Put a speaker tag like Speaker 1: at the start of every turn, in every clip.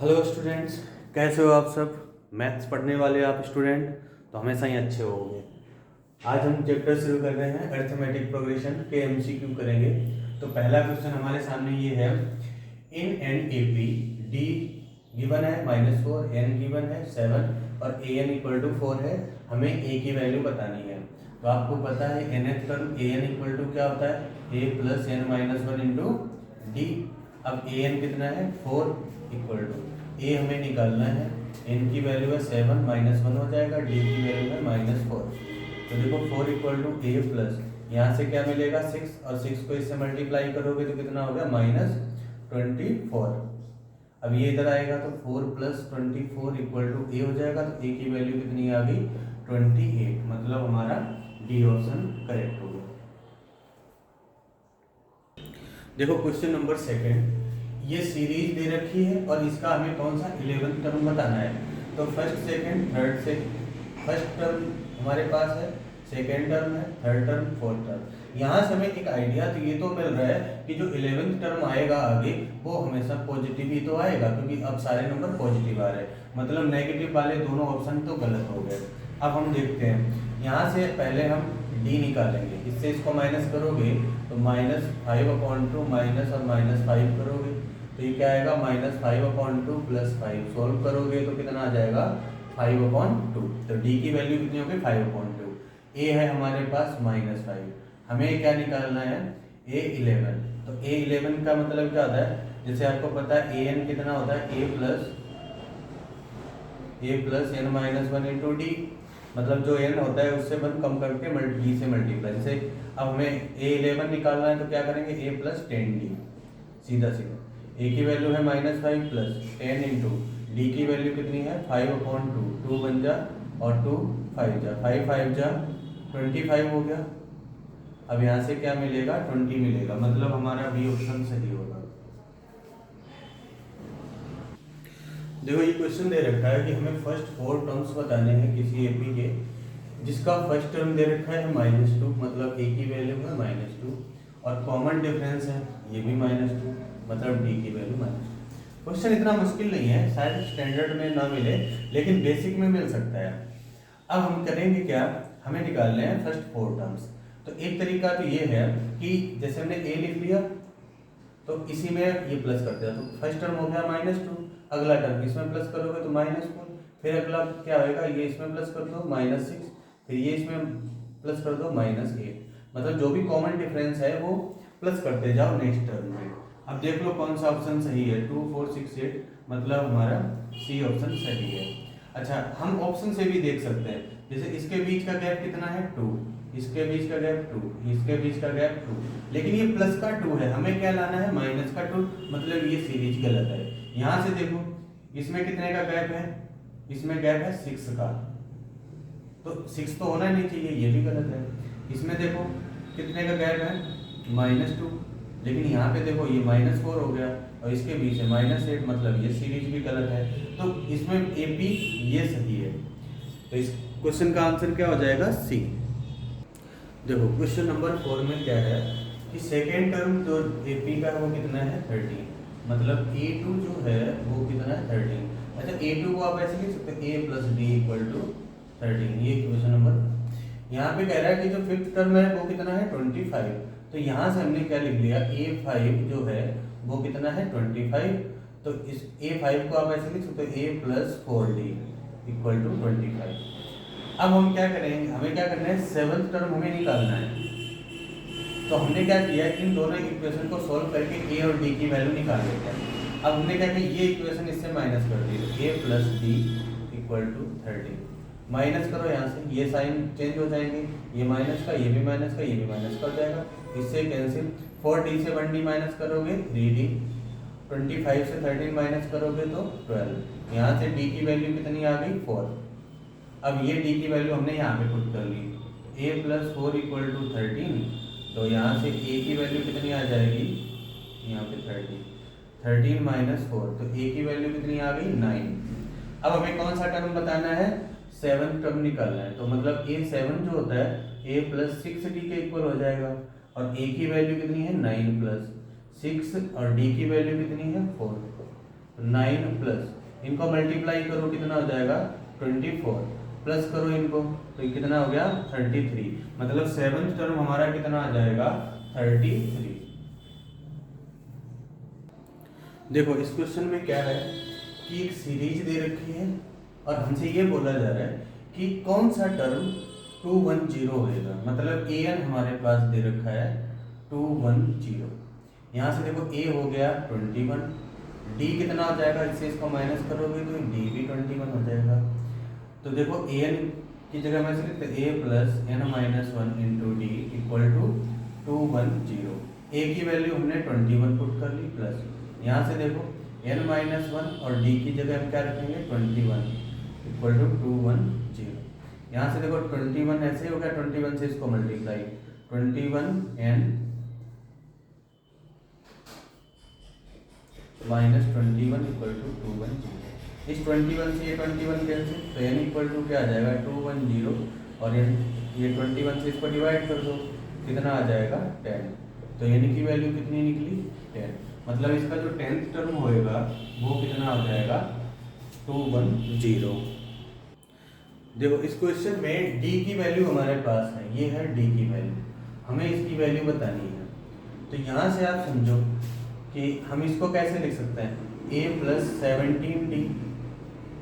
Speaker 1: Hello students, कैसे हो आप सब। मैथ्स पढ़ने वाले आप स्टूडेंट तो हमेशा ही अच्छे होंगे। आज हम चैप्टर शुरू कर रहे हैं अरिथमेटिक प्रोग्रेशन के एमसीक्यू करेंगे। तो पहला क्वेश्चन हमारे सामने ये है, in N A P D given है -4, एन गिवन है 7 और ए एन इक्वल टू 4 है। हमें ए की वैल्यू बतानी है। तो आपको पता है nth term a n equal to क्या होता है, a plus n minus one into d. अब ए एन कितना है 4 इक्वल टू ए हमें निकालना है, एन की वैल्यू है 7 -1 हो जाएगा, डी की वैल्यू है -4। तो देखो 4 इक्वल टू ए प्लस यहाँ से क्या मिलेगा 6 और 6 को इससे मल्टीप्लाई करोगे तो कितना हो गया -24। अब ये इधर आएगा तो 4 + 24 इक्वल टू ए हो जाएगा। तो ए की वैल्यू कितनी आ गई 28। मतलब हमारा डी ऑप्शन करेक्ट हो गया। देखो क्वेश्चन नंबर सेकंड, ये सीरीज दे रखी है और इसका हमें कौन सा 11th टर्म बताना है। तो फर्स्ट सेकंड थर्ड से फर्स्ट टर्म हमारे पास है, सेकंड टर्म है, थर्ड टर्म, फोर्थ टर्म। यहाँ से हमें एक आइडिया तो ये तो मिल रहा है कि जो 11th टर्म आएगा आगे वो हमेशा पॉजिटिव ही तो आएगा, क्योंकि अब सारे नंबर पॉजिटिव आ रहे हैं। मतलब नेगेटिव वाले दोनों ऑप्शन तो गलत हो गए। अब हम देखते हैं, यहाँ से पहले हम डी निकालेंगे, इससे इसको माइनस करोगे तो -5/2 माइनस और -5 करोगे तो ये क्या आएगा -5/2 + 5। सोल्व करोगे तो कितना आ जाएगा 5/2। तो डी की वैल्यू कितनी होगी 5/2। ए है हमारे पास -5, हमें क्या निकालना है A11। तो A11 का मतलब क्या होता है, जैसे आपको पता है an कितना होता है a plus n minus one into D. मतलब जो n होता है उससे 1 कम करके डी से मल्टीप्लाई। जैसे अब हमें A11 निकालना है तो क्या करेंगे a + 10d, सीधा सीधा। ए की वैल्यू है -5 + 10 इंटू डी की वैल्यू कितनी है 5/2। 2 बन जा और 2 5 जा, 5 5 जा 25 हो गया। अब यहाँ से क्या मिलेगा 20 मिलेगा। मतलब हमारा बी ऑप्शन सही होगा। देखो ये क्वेश्चन दे रखा है कि हमें फर्स्ट 4 टर्म्स बताने हैं किसी एपी के, जिसका फर्स्ट टर्म दे रखा है -2, मतलब ए की वैल्यू है -2 और कॉमन डिफरेंस है ये भी -2, मतलब डी की वैल्यू -2। क्वेश्चन इतना मुश्किल नहीं है, शायद स्टैंडर्ड में ना मिले लेकिन बेसिक में मिल सकता है। अब हम करेंगे क्या, हमें निकालने हैं फर्स्ट 4 टर्म्स। तो एक तरीका तो ये है कि जैसे हमने ए लिख लिया तो इसी में ये प्लस कर दिया, तो फर्स्ट टर्म हो गया -2, अगला टर्म इसमें प्लस करोगे तो -4, फिर अगला क्या होगा ये इसमें प्लस कर दो -6, फिर ये इसमें प्लस कर दो -8। मतलब जो भी कॉमन डिफरेंस है वो प्लस करते जाओ नेक्स्ट टर्म में। अब देख लो कौन सा ऑप्शन सही है, 2 4 6 8, मतलब हमारा सी ऑप्शन सही है। अच्छा, हम ऑप्शन से भी देख सकते हैं, जैसे इसके बीच का गैप कितना है 2, इसके बीच का गैप 2, इसके बीच का गैप 2, लेकिन ये प्लस का 2 है, हमें क्या लाना है माइनस का 2, मतलब ये सीरीज गलत है। यहाँ से देखो इसमें कितने का गैप है, इसमें गैप है 6 का, तो 6 तो होना नहीं चाहिए, ये भी गलत है। इसमें देखो कितने का गैप है -2, लेकिन यहाँ पे देखो ये -4 हो गया और इसके बीच है -8, मतलब ये सीरीज भी गलत है। तो इसमें ए पी ये सही है। तो इस क्वेश्चन का आंसर क्या हो जाएगा सी। देखो क्वेश्चन नंबर 4 में क्या है कि सेकेंड टर्म जो ए पी का है वो कितना है 13, मतलब A2 जो है वो कितना है 13। अच्छा, A2 को आप ऐसे लिख सकते हैं a + d = 13। ये क्वेश्चन नंबर यहाँ पे कह रहा है कि जो फिफ्थ टर्म है वो कितना है 25। तो यहाँ से हमने क्या लिख लिया A5 जो है वो कितना है 25। तो इस A5 को आप ऐसे लिख सकते हो a + 4d = 25। अब हम क्या करेंगे, हमें क्या करना है 7th टर्म हमें निकालना है। तो हमने क्या किया, इन दोनों इक्वेशन को सॉल्व करके a और d की वैल्यू निकाल लेते हैं। अब हमने क्या किया, ये इक्वेशन इससे माइनस कर दी, a + d = 13। माइनस करो यहाँ से, ये साइन चेंज हो जाएंगे, ये माइनस का, ये भी माइनस का, ये भी माइनस का हो जाएगा, इससे कैंसिल। 4d से 1d माइनस करोगे 3d, 25 से 13 माइनस करोगे तो 12। यहाँ से d की वैल्यू कितनी आ गई 4। अब ये d की वैल्यू हमने यहाँ पे पुट कर ली, a + 4 = 13। तो यहाँ से a की वैल्यू कितनी आ जाएगी, यहाँ पे 13 - 4, तो a की वैल्यू कितनी आ गई 9। अब हमें कौन सा टर्म बताना है, 7th टर्म निकालना है। तो मतलब a7 जो होता है a + 6d के इक्वल हो जाएगा, और a की वैल्यू कितनी है 9 + 6 और d की वैल्यू कितनी है 4। 9 प्लस इनको मल्टीप्लाई करो कितना हो जाएगा 24, प्लस करो इनको तो ये कितना हो गया 33, मतलब सेवंथ टर्म हमारा कितना आ जाएगा 33। देखो इस क्वेश्चन में क्या है कि एक सीरीज दे रखी है और हमसे ये बोला जा रहा है कि कौन सा टर्म 210 होएगा, मतलब an हमारे पास दे रखा है 210। यहाँ से देखो a हो गया 21, d कितना हो जाएगा, इससे इसको माइनस करोगे तो d भी 21 हो जाएगा। तो देखो an की जगह में से लिखते a plus n minus 1 into D equal to 210। a की वैल्यू हमने 21 पुट कर ली, प्लस यहाँ से देखो n माइनस 1 और d की जगह हम क्या रखेंगे 21 इक्वल टू 210। यहाँ से देखो 21 ऐसे हो गया, 21 से इसको multiply 21n minus 21 equal to 210। इस 21 से ये 21 कैंसिल तो n इक्वल टू क्या आ जाएगा 210 और ये 21 से इसको डिवाइड कर दो कितना आ जाएगा 10, तो n की वैल्यू कितनी निकली 10, मतलब इसका जो 10th टर्म होएगा वो कितना हो जाएगा 210। देखो इस क्वेश्चन में d की वैल्यू हमारे पास है, ये है d की वैल्यू, हमें इसकी वैल्यू बतानी है। तो यहाँ से आप समझो कि हम इसको कैसे लिख सकते हैं, a प्लस 17d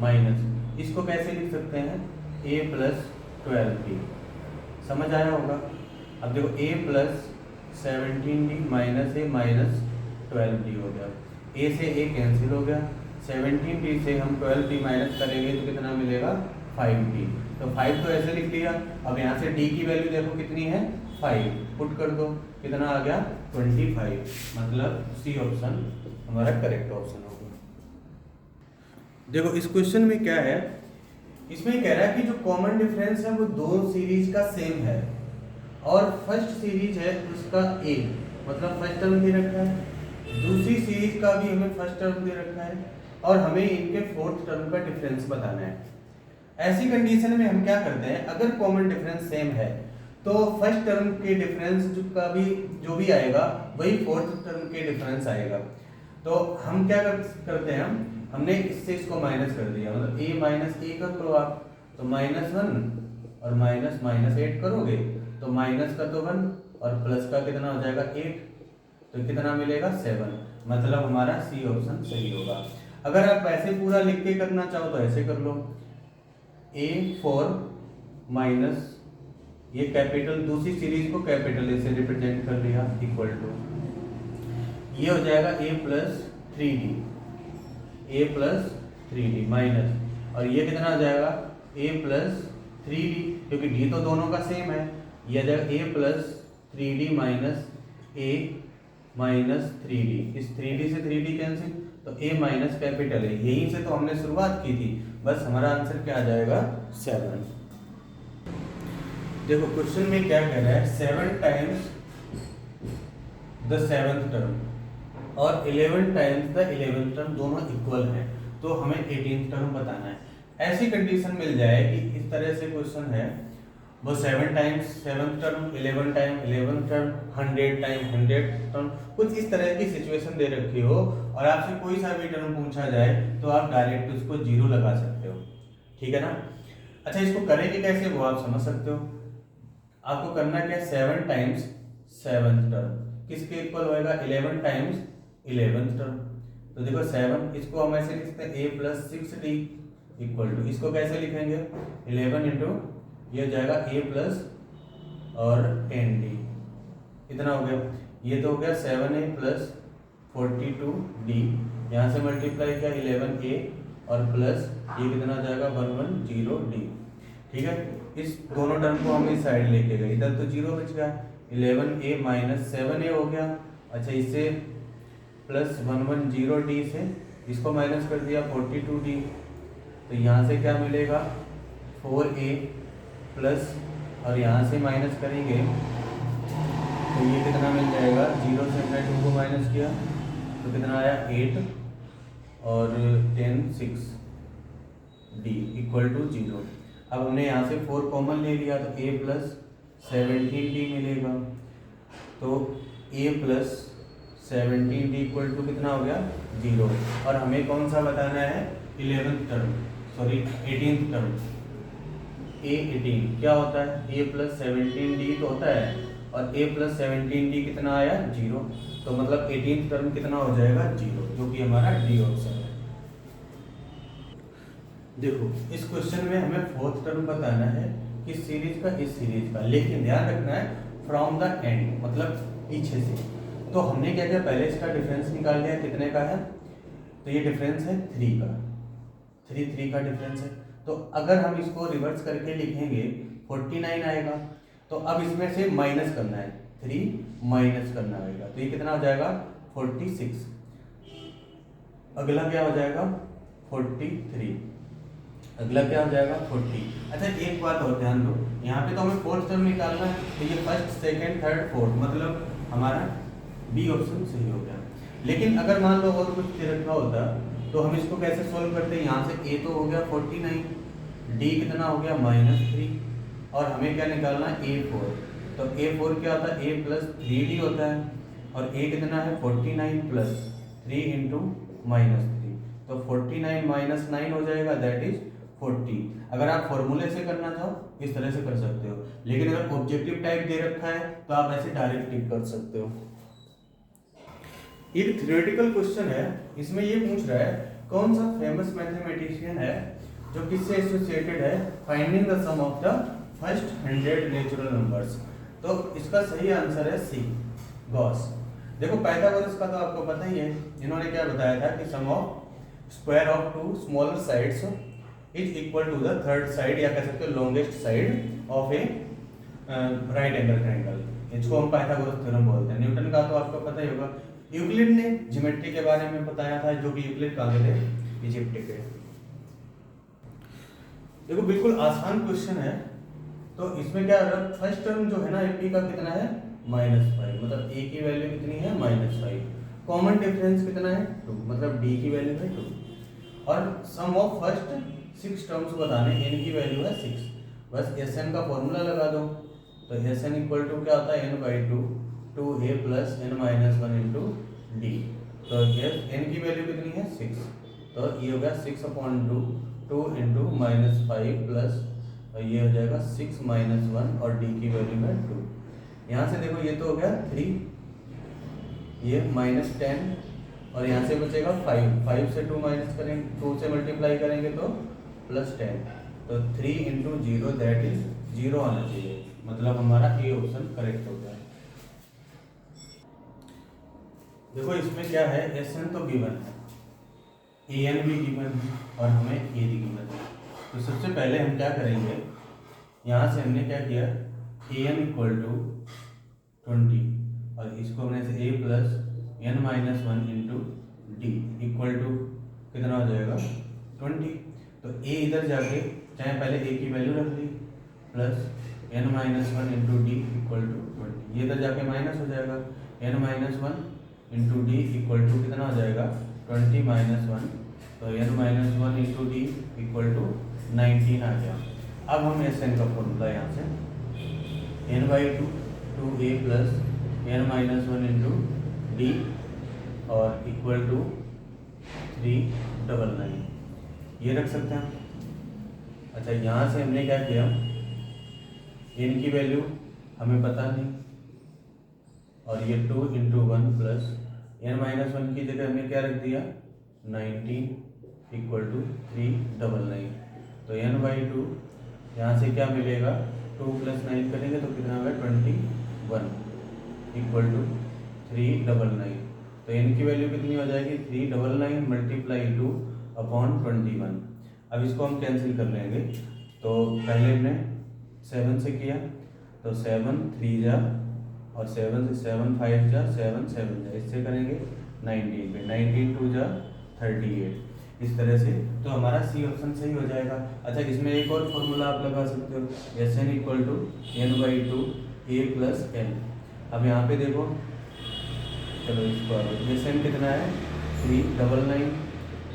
Speaker 1: माइनस इसको कैसे लिख सकते हैं a प्लस 12d, समझ आया होगा। अब देखो a plus 17d minus a minus 12d हो गया, a से a कैंसिल हो गया, 17d से हम 12d माइनस करेंगे तो कितना मिलेगा 5d, तो 5 तो ऐसे लिख लिया। अब यहाँ से d की वैल्यू देखो कितनी है 5, पुट कर दो कितना आ गया 25, मतलब सी ऑप्शन हमारा करेक्ट ऑप्शन होगा। देखो इस क्वेश्चन में क्या है, इसमें कह रहा है कि जो कॉमन डिफरेंस है वो दो सीरीज का सेम है और फर्स्ट सीरीज है उसका a, मतलब फर्स्ट टर्म दे रखा है, दूसरी सीरीज का भी हमें फर्स्ट टर्म दे रखा है और हमें इनके फोर्थ टर्म का डिफरेंस बताना है। ऐसी कंडीशन में हम क्या करते हैं, अगर कॉमन डिफरेंस सेम है तो फर्स्ट टर्म के डिफरेंस का भी जो भी आएगा वही फोर्थ टर्म के डिफरेंस आएगा। तो हम क्या करते हैं, हमने इससे इसको माइनस कर दिया, मतलब a माइनस a कर लो आप, तो -1 और माइनस माइनस 8 करोगे तो माइनस का तो 1 और प्लस का कितना हो जाएगा 8, तो कितना मिलेगा 7, मतलब हमारा सी ऑप्शन सही होगा। अगर आप ऐसे पूरा लिख के करना चाहो तो ऐसे कर लो, a4 माइनस ये कैपिटल दूसरी सीरीज को कैपिटल ए से रिप्रेजेंट कर लिया इक्वल टू ये हो जाएगा a प्लस 3d माइनस और ये कितना आ जाएगा a प्लस 3d, क्योंकि d तो दोनों का सेम है, ये आ जाएगा a plus 3d minus a minus 3d, इस 3d से 3d कैंसिल तो a माइनस कैपिटल है, यहीं से तो हमने शुरुआत की थी, बस हमारा आंसर क्या आ जाएगा 7। देखो क्वेश्चन में क्या कह रहा है, 7 टाइम्स द 7th टर्म और 11 टाइम्स द 11th टर्म दोनों इक्वल हैं, तो हमें 18th टर्म बताना है। ऐसी कंडीशन मिल जाए कि इस तरह से क्वेश्चन है, वो 7 times 7th term, 11 time 11th term, 100 time 100th term, कुछ इस तरह की सिचुएशन दे रखी हो और आपसे कोई सा भी टर्म पूछा जाए तो आप डायरेक्ट उसको 0 लगा सकते हो, ठीक है ना। अच्छा इसको करेंगे कैसे वो आप समझ सकते हो। आपको करना क्या, 7 टाइम्स 7th टर्म किसके इक्वल होएगा 11 टाइम्स 11th टर्म, तो देखो 7 इसको हम ऐसे लिख सकते हैं a plus 6d equal to, इसको कैसे लिखेंगे 11 इंटू ये जाएगा a प्लस और 10d, इतना हो गया, ये तो हो गया 7a प्लस 42d, यहाँ से मल्टीप्लाई किया 11a और प्लस ये कितना जाएगा 110d, ठीक है। इस दोनों टर्म को हम इस साइड लेके गए, इधर तो 0 बच गया, 11a माइनस 7a हो गया। अच्छा इससे प्लस 110d से इसको माइनस कर दिया 42d, तो यहाँ से क्या मिलेगा 4a प्लस और यहाँ से माइनस करेंगे तो ये कितना मिल जाएगा, 0 से हमने 2 को माइनस किया तो कितना आया 8 और 10 6d इक्वल टू 0। अब हमने यहाँ से 4 कॉमन ले लिया तो a प्लस 17d मिलेगा, तो a plus 17d equal to कितना हो गया 0। और हमें कौन सा बताना है 11th term, sorry 18th term. a18 क्या होता है, a प्लस 17d तो होता है, और a प्लस 17d कितना आया 0, तो मतलब 18th टर्म कितना हो जाएगा 0, जो कि हमारा डी ऑप्शन है। देखो इस क्वेश्चन में हमें फोर्थ टर्म बताना है किस सीरीज का, इस सीरीज का, लेकिन ध्यान रखना है फ्रॉम द एंड, मतलब पीछे से। तो हमने क्या किया, पहले इसका डिफरेंस निकाल लिया, कितने का है, तो ये डिफरेंस है 3 का, 3 का डिफरेंस है। तो अगर हम इसको रिवर्स करके लिखेंगे 49 आएगा। तो अब इसमें से माइनस करना है, 3 माइनस करना आएगा, तो ये कितना हो जाएगा 46। अगला क्या हो जाएगा 43, अगला क्या हो जाएगा 40। अच्छा एक बात और ध्यान दो, यहाँ पे तो हमें फोर्थ टर्म निकालना है, तो ये फर्स्ट सेकंड थर्ड फोर्थ, मतलब हमारा बी ऑप्शन सही हो गया। लेकिन अगर मान लो और कुछ दे रखा होता तो हम इसको कैसे सोल्व करते हैं, यहाँ से a तो हो गया 49, d कितना हो गया -3, और हमें क्या निकालना है a4। तो a4 क्या होता है, a प्लस 3d होता है, और a कितना है 49 प्लस 3 इंटू -3, तो 49 माइनस 9 हो जाएगा, दैट इज 40। अगर आप फॉर्मूले से करना चाहो इस तरह से कर सकते हो, लेकिन अगर ऑब्जेक्टिव टाइप दे रखा है तो आप ऐसे डायरेक्ट टिक कर सकते हो। एक थ्योरेटिकल क्वेश्चन है, इसमें ये पूछ रहा है कौन सा फेमस मैथमेटिशियन है जो किससे एसोसिएटेड है finding the sum of the first 100 natural numbers. तो इसका सही आंसर है सी, गॉस। देखो पाइथागोरस का तो आपको पता ही है, इन्होंने क्या बताया था कि sum of square of two smaller sides is equal to the third side, या कह सकते हो longest side of a right angle triangle. इसको हम पाइथागोरस थ्योरम बोलते हैं। न्यूटन का तो आपको पता ही होगा। यूक्लिड ने ज्योमेट्री के बारे में बताया था, जो कि यूक्लिड कहाँ के थे, इजिप्ट के। देखो बिल्कुल आसान क्वेश्चन है। तो इसमें क्या है, फर्स्ट टर्म जो है ना एपी का कितना है -5, मतलब ए की वैल्यू कितनी है -5। कॉमन डिफरेंस कितना है 2, मतलब डी की वैल्यू है 2, और सम ऑफ फर्स्ट 6 टर्म्स बताने, एन की वैल्यू है 6। बस एस एन का फॉर्मूला लगा दो, तो एस एन इक्वल टू क्या होता है n/2 2a plus n minus 1 into D. तो n की वैल्यू कितनी है 6, तो ये हो गया 6/2 2 इंटू -5 प्लस ये हो जाएगा 6 माइनस 1, और डी की वैल्यू है 2। यहाँ से देखो ये तो हो गया 3, ये -10, और यहाँ से बचेगा 5 से 2 माइनस करेंगे, 2 से मल्टीप्लाई करेंगे तो +10, तो 3 इंटू 0 दैट इज 0 आना चाहिए, मतलब हमारा ए ऑप्शन करेक्ट हो गया। देखो इसमें क्या है, एस एन तो गिवन है, ए एन भी गिवन है, और हमें ए भी गिवन है। तो सबसे पहले हम क्या करेंगे, यहाँ से हमने क्या किया, ए एन इक्वल टू 20, और इसको हमने से a plus n minus 1 into D equal to कितना हो जाएगा 20। तो a इधर जाके चाहे पहले a की वैल्यू रख ली, plus n minus 1 into D equal to 20, ये इधर जाके माइनस हो जाएगा, n minus 1 into D equal to कितना हो जाएगा 20 माइनस 1, तो n minus 1 into D equal to 19 आ गया। अब हम एस एन का फॉर्मूला यहाँ से n/2 2a plus n minus 1 into D और इक्वल टू 399 ये रख सकते हैं। अच्छा यहाँ से हमने क्या किया, n की वैल्यू हमें पता नहीं, और ये 2 इंटू 1 प्लस n माइनस 1 की जगह हमने क्या रख दिया 19 इक्वल टू 399। तो n/2 यहाँ से क्या मिलेगा, 2 + 9 करेंगे तो कितना होगा 21 इक्वल टू 399। तो n की वैल्यू कितनी हो जाएगी 399 मल्टीप्लाई 2 अपॉन 21। अब इसको हम कैंसिल कर लेंगे, तो पहले हमने 7 से किया, तो 7 3 जा, और 7 से 7 5 जा, 7 7 जा, इससे करेंगे 19 पे, 19 2 जा 38, इस तरह से। तो हमारा सी ऑप्शन सही हो जाएगा। अच्छा इसमें एक और फॉर्मूला आप लगा सकते हो, S N equal to n/2 a plus n। अब यहाँ पे देखो, चलो इसको एस एन कितना है 399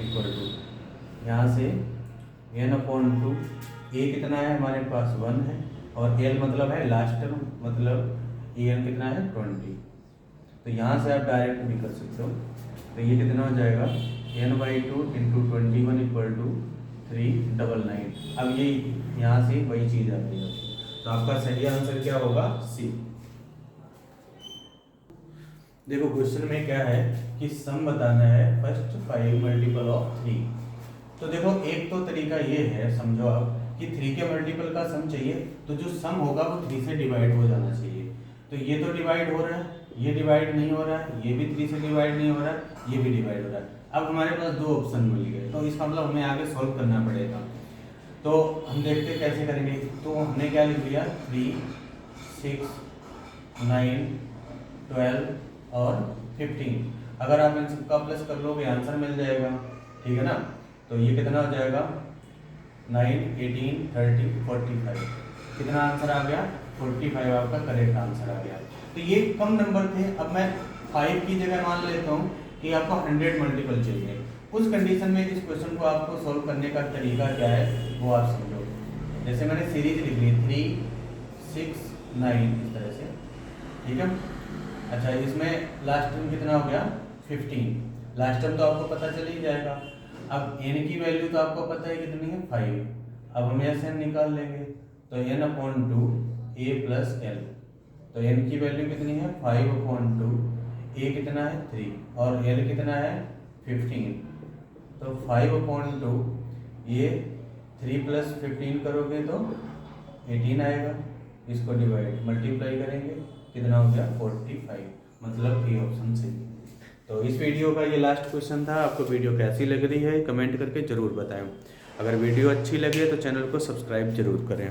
Speaker 1: इक्वल टू यहाँ से n/2, a कितना है हमारे पास 1 है, और l मतलब है लास्ट टर्म, मतलब ए एन कितना है 20। तो तो यहाँ से आप डायरेक्ट भी कर सकते हो। तो ये कितना हो जाएगा n/2 इंटू 21 इक्वल टू 399। अब ये यहाँ से वही चीज़ आती है, तो आपका सही आंसर क्या होगा सी। देखो क्वेश्चन में क्या है कि सम बताना है फर्स्ट 5 मल्टीपल ऑफ 3। तो देखो एक तो तरीका ये है, समझो आप कि 3 के मल्टीपल का सम चाहिए तो जो सम होगा वो 3 से डिवाइड हो जाना चाहिए। तो ये तो डिवाइड हो रहा है, ये डिवाइड नहीं हो रहा है, ये भी 3 से डिवाइड नहीं हो रहा है, ये भी डिवाइड हो रहा है। अब हमारे पास दो ऑप्शन मिल गए, तो इसका मतलब हमें आगे सॉल्व करना पड़ेगा। तो हम देखते कैसे करेंगे। तो हमने क्या लिख दिया 3, 6, 9, 12 और 15। अगर आप इन सबका प्लस कर लोगे आंसर मिल जाएगा, ठीक है ना। तो ये कितना हो जाएगा 9, 18, 30, 45। कितना आंसर आ गया 45 आपका करेक्ट आंसर आ गया। तो ये कम नंबर थे। अब मैं 5 की जगह मान लेता हूँ कि आपको 100 मल्टीपल चाहिए। उस कंडीशन में इस क्वेश्चन को आपको सॉल्व करने का तरीका क्या है वो आप समझो। जैसे मैंने सीरीज लिख ली 3, 6, 9 इस तरह से, ठीक है। अच्छा इसमें लास्ट टर्म कितना हो गया 15। लास्ट टर्म तो आपको पता चल ही जाएगा। अब n की वैल्यू तो आपको पता है कितनी है 5। अब हम यहाँ से n निकाल लेंगे तो n/2 a प्लस l। तो n की वैल्यू कितनी है 5/2, a कितना है 3 और l कितना है 15। तो 5/2 ये 3 प्लस 15 करोगे तो 18 आएगा। इसको डिवाइड मल्टीप्लाई करेंगे कितना हो गया 45, मतलब ए ऑप्शन सही। तो इस वीडियो का ये लास्ट क्वेश्चन था। आपको वीडियो कैसी लग रही है कमेंट करके ज़रूर बताएं। अगर वीडियो अच्छी लगे तो चैनल को सब्सक्राइब जरूर करें।